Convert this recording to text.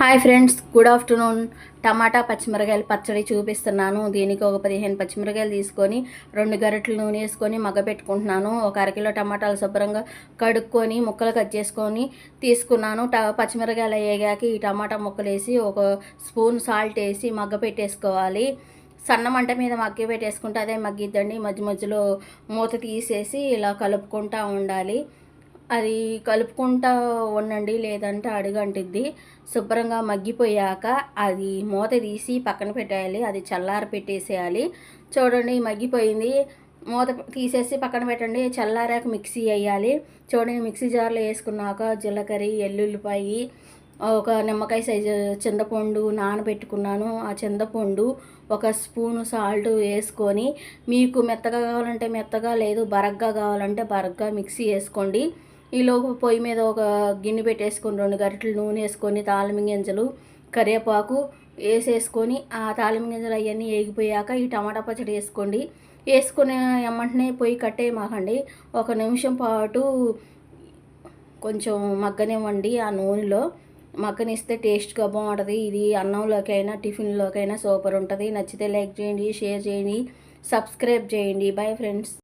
Hi friends, good afternoon. టమాటా పచ్చిమిరకాయలు పచ్చడి చూపిస్తున్నాను. దీనికి ఒక 15 పచ్చిమిరకాయలు తీసుకొని 2 గరిటెలు నూనె వేసుకొని మగ్గపెట్టుకుంటున్నాను. ఒక అరకిలో టమాటాలు శుభ్రంగా కడుక్కొని ముక్కలు కట్ చేసుకొని తీసుకున్నాను. పచ్చిమిరకాయలు వేగాక ఈ టమాటా ముక్కలు వేసి ఒక స్పూన్ సాల్ట్ వేసి మగ్గపెట్టేసుకోవాలి. సన్న మంట మీద మగ్గి పెట్టేసుకుంటే అదే మగ్గిద్దండి. మధ్య మధ్యలో మూత తీసేసి ఇలా కలుపుకుంటూ ఉండాలి. అది కలుపుకుంటా ఉండండి, లేదంటే అడుగంటిద్ది. శుభ్రంగా మగ్గిపోయాక అది మూత తీసి పక్కన పెట్టేయాలి. అది చల్లారి పెట్టేసేయాలి. చూడండి, మగ్గిపోయింది. మూత తీసేసి పక్కన పెట్టండి. చల్లారాక మిక్సీ వేయాలి. చూడండి, మిక్సీ జార్లో వేసుకున్నాక జీలకర్ర, ఎల్లుల్లిపాయి, ఒక నిమ్మకాయ సైజు చింతపండు నానబెట్టుకున్నాను. ఆ చింతపండు ఒక స్పూను సాల్ట్ వేసుకొని, మీకు మెత్తగా కావాలంటే మెత్తగా, లేదు బరగ్గా కావాలంటే బరగ్గా మిక్సీ వేసుకోండి. ఈలోపు పొయ్యి మీద ఒక గిన్నె పెట్టేసుకొని 2 గరిటెలు నూనె వేసుకొని తాలింపు గింజలు, కరివేపాకు వేసేసుకొని ఆ తాలింపు గింజలు అవన్నీ వేగిపోయాక ఈ టమాటా పచ్చడి వేసుకోండి. వేసుకుని వెంటనే పొయ్యి కట్టేయమాకండి. 1 నిమిషం పాటు కొంచెం మగ్గనివ్వండి. ఆ నూనెలో మగ్గనిస్తే టేస్ట్గా బాగుంటుంది. ఇది అన్నంలోకి అయినా టిఫిన్లోకి అయినా సూపర్ ఉంటుంది. నచ్చితే లైక్ చేయండి, షేర్ చేయండి, సబ్స్క్రైబ్ చేయండి. Bye friends.